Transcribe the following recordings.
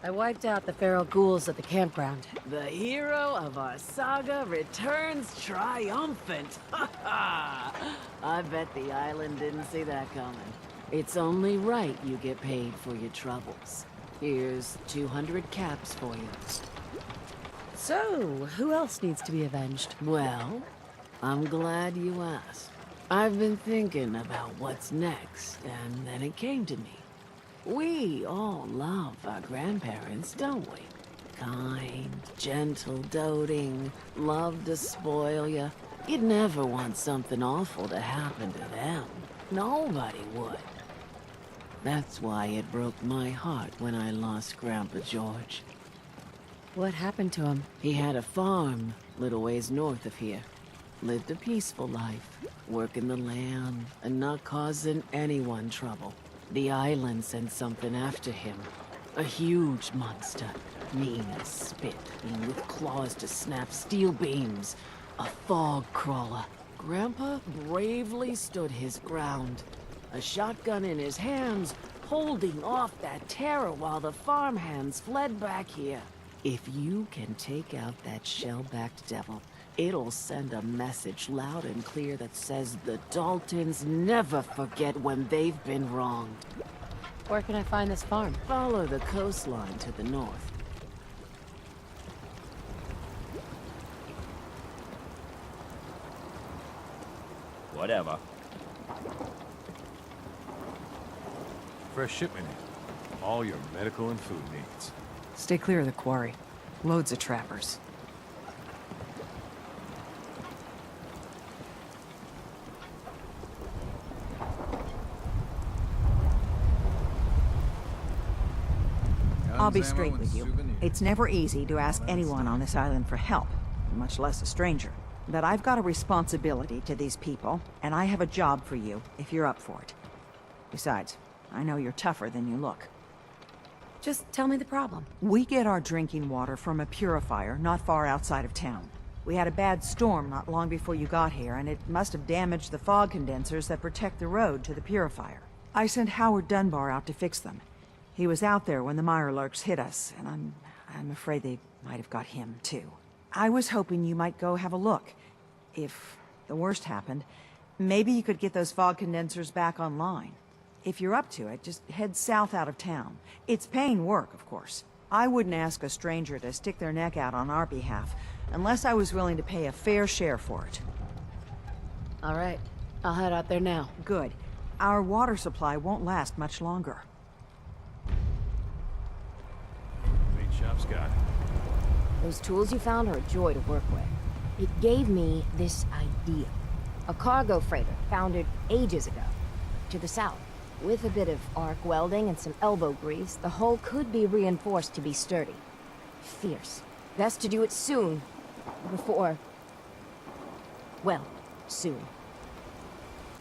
I wiped out the feral ghouls at the campground. The hero of our saga returns triumphant. Ha ha! I bet the island didn't see that coming. It's only right you get paid for your troubles. Here's 200 caps for you. So, who else needs to be avenged? Well, I'm glad you asked. I've been thinking about what's next, and then it came to me. We all love our grandparents, don't we? Kind, gentle, doting, love to spoil you. You'd never want something awful to happen to them. Nobody would. That's why it broke my heart when I lost Grandpa George. What happened to him? He had a farm, little ways north of here. Lived a peaceful life, working the land and not causing anyone trouble. The island sent something after him. A huge monster, mean as spit, and with claws to snap steel beams. A fog crawler. Grandpa bravely stood his ground. A shotgun in his hands, holding off that terror while the farmhands fled back here. If you can take out that shell-backed devil, it'll send a message loud and clear that says the Daltons never forget when they've been wronged. Where can I find this farm? Follow the coastline to the north. Whatever. Fresh shipment in. All your medical and food needs. Stay clear of the quarry. Loads of trappers. I'll be straight with you. It's never easy to ask anyone on this island for help, much less a stranger. But I've got a responsibility to these people, and I have a job for you, if you're up for it. Besides, I know you're tougher than you look. Just tell me the problem. We get our drinking water from a purifier not far outside of town. We had a bad storm not long before you got here, and it must have damaged the fog condensers that protect the road to the purifier. I sent Howard Dunbar out to fix them. He was out there when the Mirelurks hit us, and I'm afraid they might have got him, too. I was hoping you might go have a look. If the worst happened, maybe you could get those fog condensers back online. If you're up to it, just head south out of town. It's paying work, of course. I wouldn't ask a stranger to stick their neck out on our behalf, unless I was willing to pay a fair share for it. All right. I'll head out there now. Good. Our water supply won't last much longer. Meat shop's got it. Those tools you found are a joy to work with. It gave me this idea. A cargo freighter founded ages ago, to the south. With a bit of arc welding and some elbow grease, the hull could be reinforced to be sturdy. Fierce. Best to do it soon. Before... well, soon.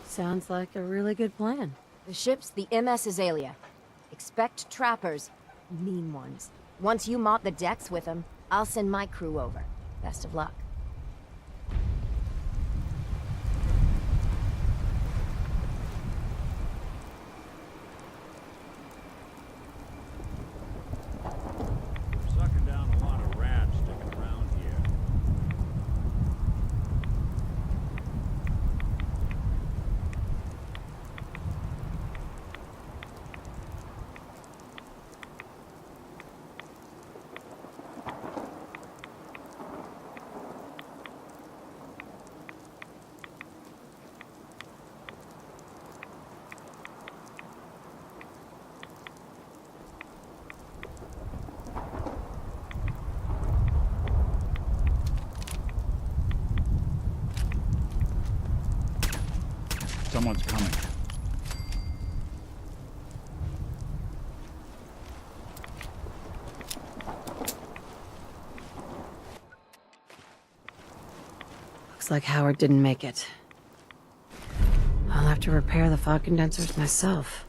Sounds like a really good plan. The ship's the MS Azalea. Expect trappers. Mean ones. Once you mop the decks with them, I'll send my crew over. Best of luck. Sucking down a lot of rats sticking around here. Someone's coming. Looks like Howard didn't make it. I'll have to repair the fog condensers myself.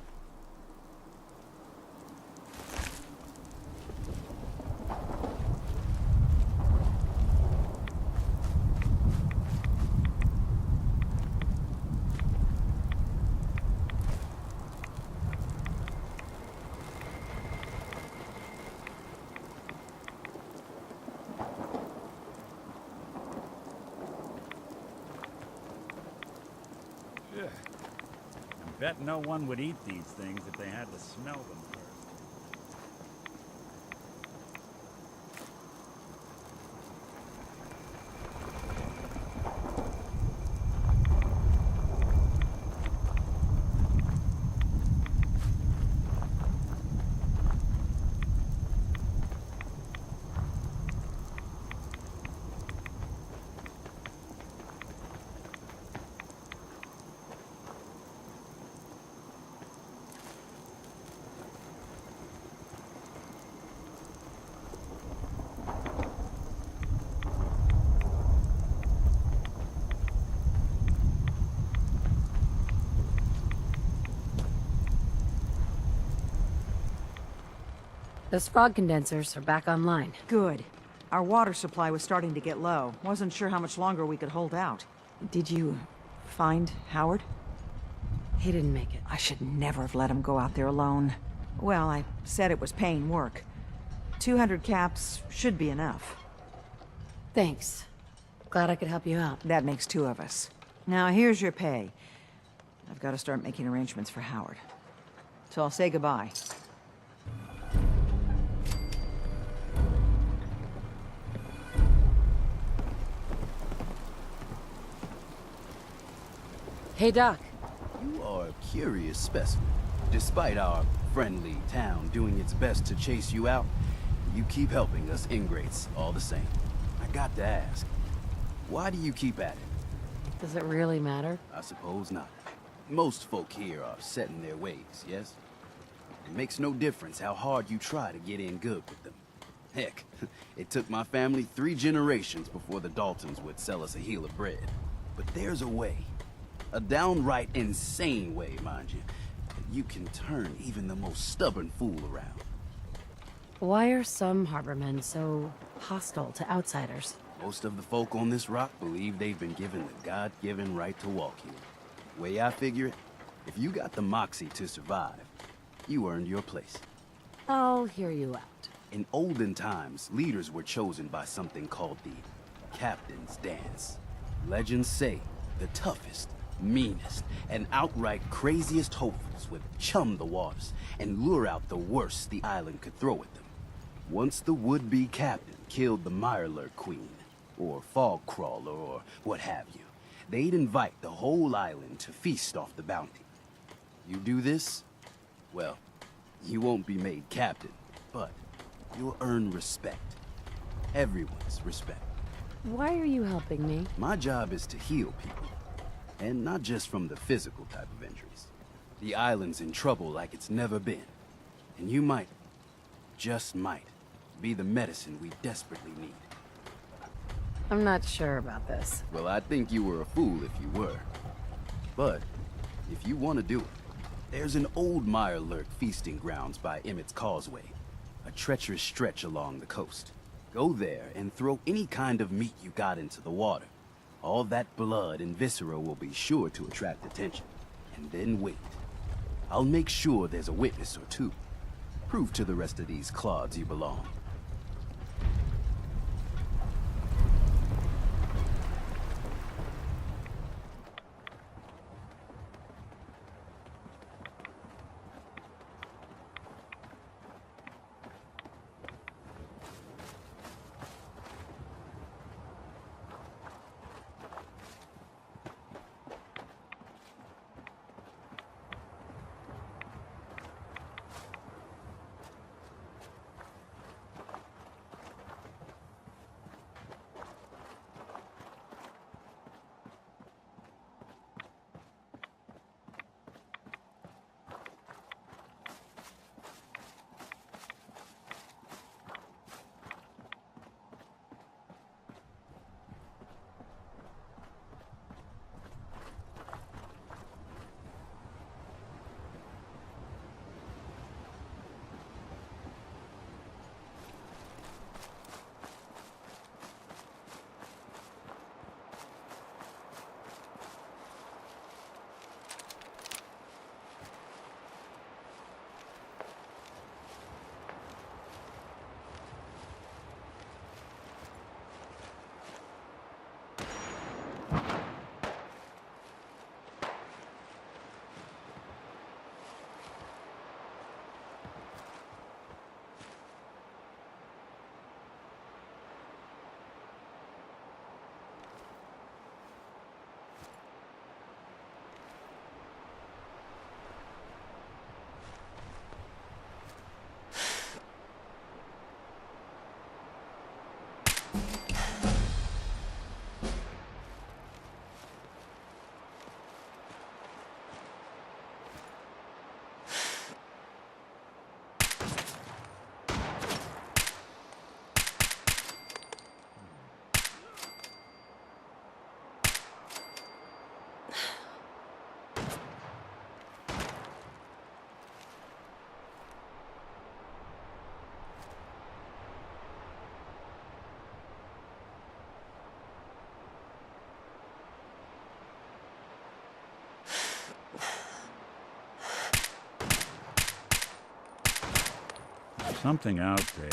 Bet no one would eat these things if they had to smell them first. Those frog condensers are back online. Good. Our water supply was starting to get low. Wasn't sure how much longer we could hold out. Did you find Howard? He didn't make it. I should never have let him go out there alone. Well, I said it was paying work. 200 caps should be enough. Thanks. Glad I could help you out. That makes 2 of us. Now, here's your pay. I've got to start making arrangements for Howard. So I'll say goodbye. Hey, Doc. You are a curious specimen. Despite our friendly town doing its best to chase you out, you keep helping us ingrates all the same. I got to ask, why do you keep at it? Does it really matter? I suppose not. Most folk here are set in their ways, yes? It makes no difference how hard you try to get in good with them. Heck, it took my family 3 generations before the Daltons would sell us a heel of bread. But there's a way. A downright insane way, mind you. You can turn even the most stubborn fool around. Why are some harbormen so hostile to outsiders? Most of the folk on this rock believe they've been given the God-given right to walk here. Way I figure it, if you got the moxie to survive, you earned your place. I'll hear you out. In olden times, leaders were chosen by something called the Captain's Dance. Legends say the toughest, meanest, and outright craziest hopefuls would chum the waters and lure out the worst the island could throw at them. Once the would-be captain killed the Mirelurk Queen, or Fog Crawler, or what have you, they'd invite the whole island to feast off the bounty. You do this, well, you won't be made captain, but you'll earn respect. Everyone's respect. Why are you helping me? My job is to heal people. And not just from the physical type of injuries. The island's in trouble like it's never been. And you might, just might, be the medicine we desperately need. I'm not sure about this. Well, I'd think you were a fool if you were. But, if you want to do it, there's an old Mirelurk feasting grounds by Emmett's Causeway. A treacherous stretch along the coast. Go there and throw any kind of meat you got into the water. All that blood and viscera will be sure to attract attention. And then wait. I'll make sure there's a witness or 2. Prove to the rest of these clods you belong. something out there.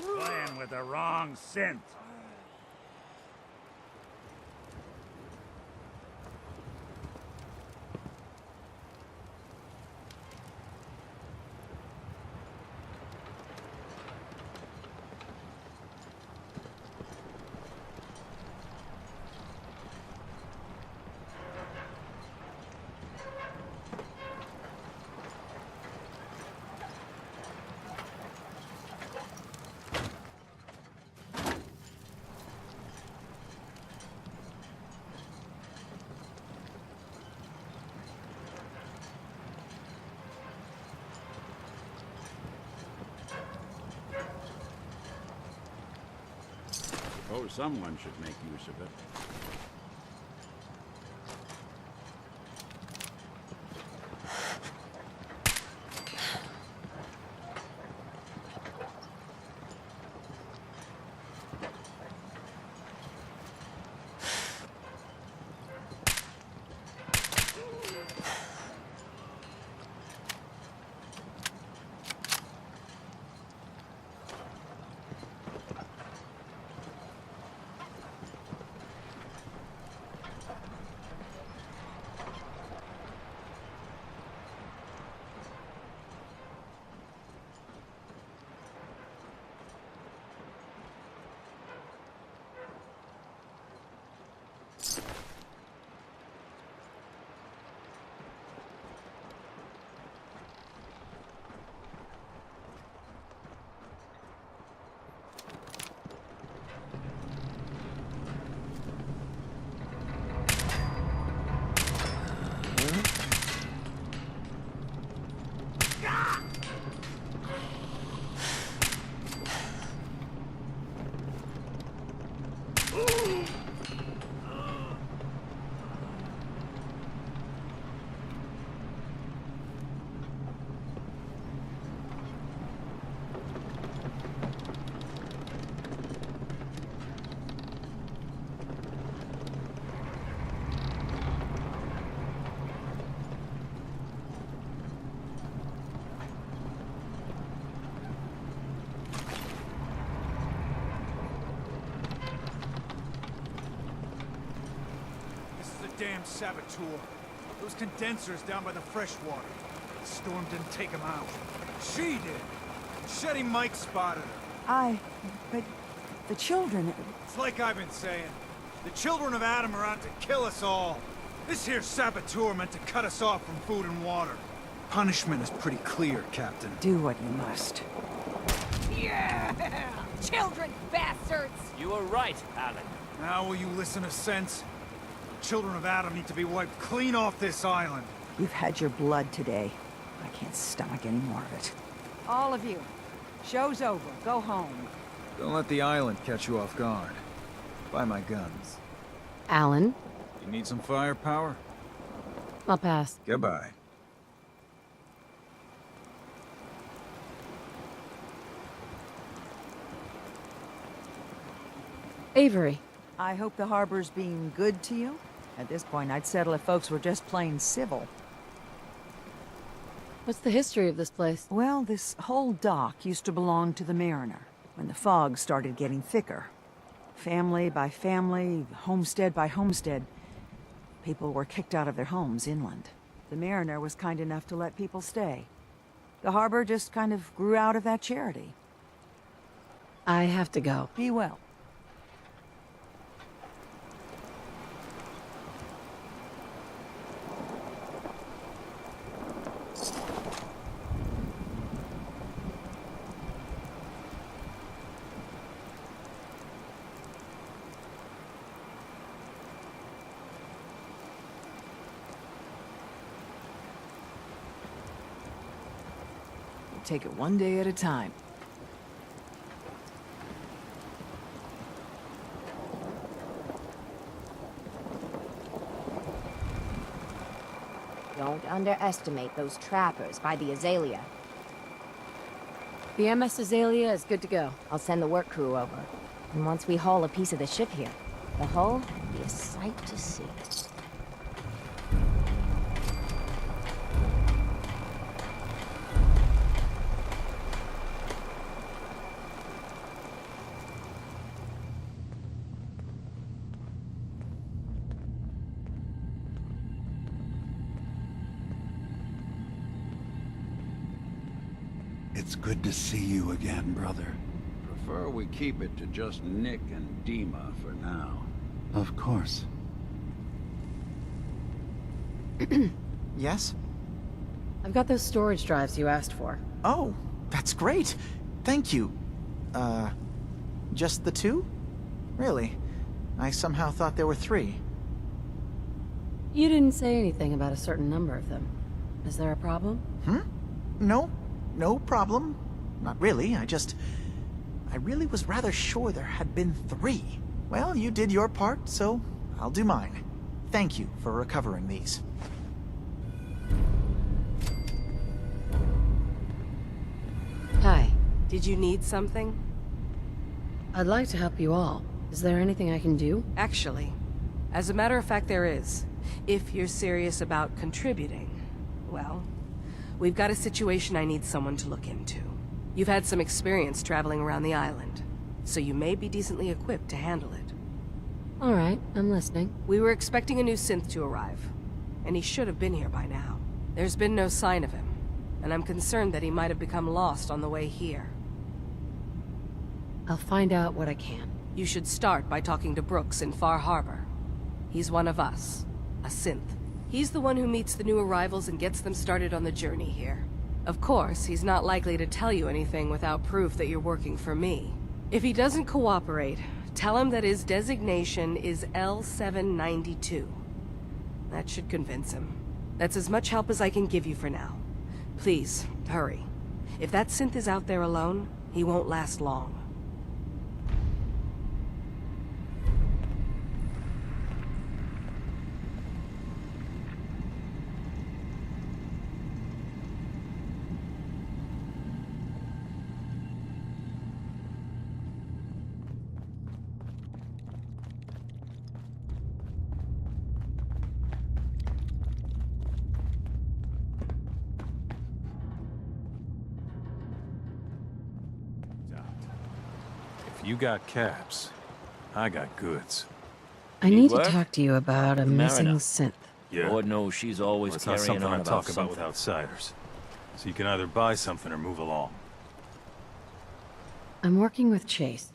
You're playing with the wrong synth. Suppose someone should make use of it. damn saboteur. Those condensers down by the freshwater. The storm didn't take them out. She did. Shetty Mike spotted her. But the children... It's like I've been saying. The children of Adam are out to kill us all. This here saboteur meant to cut us off from food and water. Punishment is pretty clear, Captain. Do what you must. Yeah! Children, bastards! You were right, Alan. Now will you listen to sense? The children of Adam need to be wiped clean off this island. You've had your blood today. I can't stomach any more of it. All of you. Show's over. Go home. Don't let the island catch you off guard. Buy my guns. Alan, You need some firepower? I'll pass. Goodbye. Avery. I hope the harbor's being good to you. At this point, I'd settle if folks were just plain civil. What's the history of this place? Well, this whole dock used to belong to the Mariner, when the fog started getting thicker. Family by family, homestead by homestead, people were kicked out of their homes inland. The Mariner was kind enough to let people stay. The harbor just kind of grew out of that charity. I have to go. Be well. Take it one day at a time. Don't underestimate those trappers by the Azalea. The MS Azalea is good to go. I'll send the work crew over. And once we haul a piece of the ship here, the hull will be a sight to see. It's good to see you again, brother. Prefer we keep it to just Nick and Dima for now. Of course. Yes? I've got those storage drives you asked for. Oh, that's great. Thank you. Just the two? Really? I somehow thought there were 3. You didn't say anything about a certain number of them. Is there a problem? No problem. Not really, I really was rather sure there had been 3. Well, you did your part, so I'll do mine. Thank you for recovering these. Hi. Did you need something? I'd like to help you all. Is there anything I can do? Actually, as a matter of fact, there is. If you're serious about contributing. Well, we've got a situation I need someone to look into. You've had some experience traveling around the island, so you may be decently equipped to handle it. All right, I'm listening. We were expecting a new synth to arrive, and he should have been here by now. There's been no sign of him, and I'm concerned that he might have become lost on the way here. I'll find out what I can. You should start by talking to Brooks in Far Harbor. He's one of us, a synth. He's the one who meets the new arrivals and gets them started on the journey here. Of course, he's not likely to tell you anything without proof that you're working for me. If he doesn't cooperate, tell him that his designation is L792. That should convince him. That's as much help as I can give you for now. Please, hurry. If that synth is out there alone, he won't last long. If you got caps, I got goods. I Need need to work? talk to you about a missing Mariner. synth. Yeah. Lord knows she's always Well, it's not carrying something on I about talk something. about with outsiders. So you can either buy something or move along. I'm working with Chase.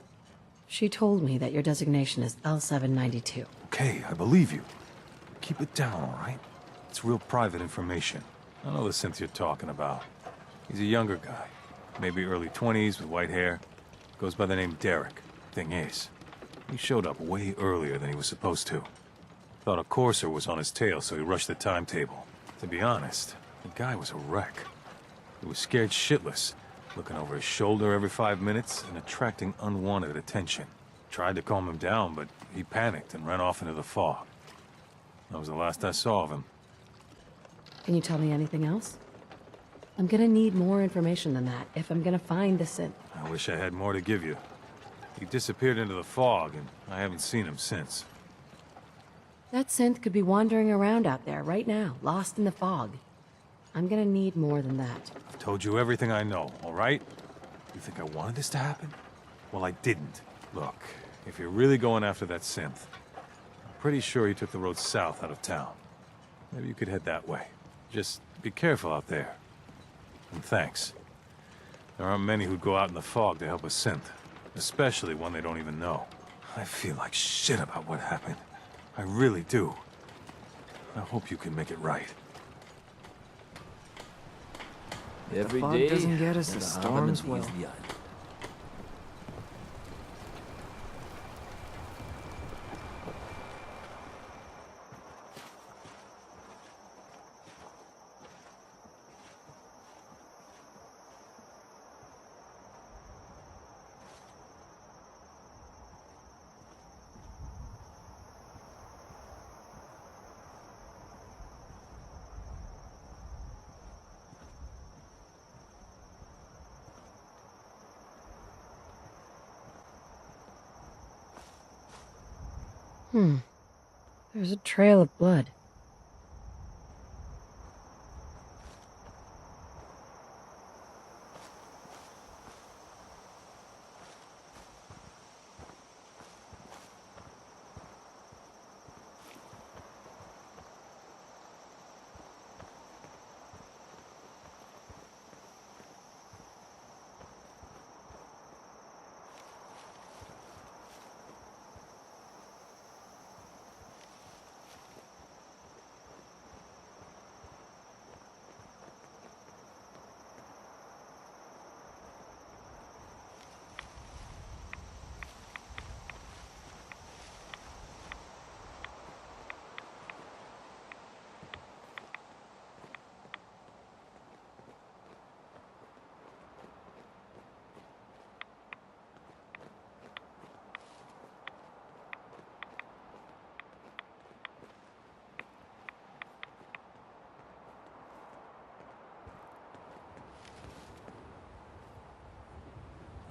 She told me that your designation is L792. Okay, I believe you. Keep it down, all right? It's real private information. I know the synth you're talking about. He's a younger guy. Maybe early 20s with white hair. Goes by the name Derek. Thing is, he showed up way earlier than he was supposed to. Thought a courser was on his tail, so he rushed the timetable. To be honest, the guy was a wreck. He was scared shitless, looking over his shoulder every 5 minutes and attracting unwanted attention. Tried to calm him down, but he panicked and ran off into the fog. That was the last I saw of him. Can you tell me anything else? I'm gonna need more information than that if I'm gonna find the synth. I wish I had more to give you. He disappeared into the fog, and I haven't seen him since. That synth could be wandering around out there right now, lost in the fog. I'm gonna need more than that. I've told you everything I know, all right? You think I wanted this to happen? Well, I didn't. Look, if you're really going after that synth, I'm pretty sure he took the road south out of town. Maybe you could head that way. Just be careful out there. And thanks. There aren't many who'd go out in the fog to help a synth, especially one they don't even know. I feel like shit about what happened. I really do. I hope you can make it right. Every fog day, doesn't get us, the there's a storms happening will. to the island. There's a trail of blood.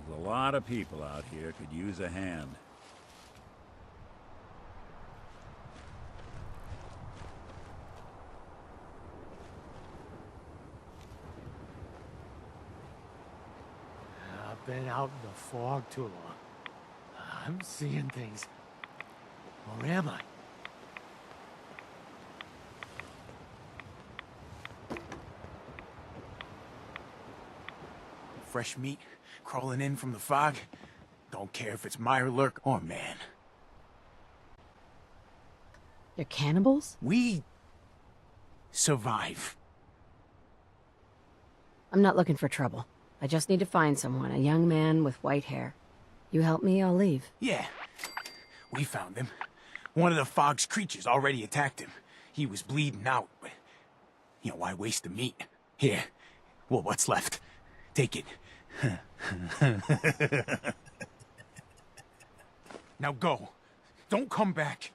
There's a lot of people out here could use a hand. I've been out in the fog too long. I'm seeing things. Or am I? Fresh meat crawling in from the fog. Don't care if it's Mirelurk or man. They're cannibals? We survive. I'm not looking for trouble. I just need to find someone, a young man with white hair. You help me, I'll leave. Yeah, we found him. One of the fog's creatures already attacked him. He was bleeding out, but, why waste the meat? Here, well, what's left? Take it. Now go. Don't come back.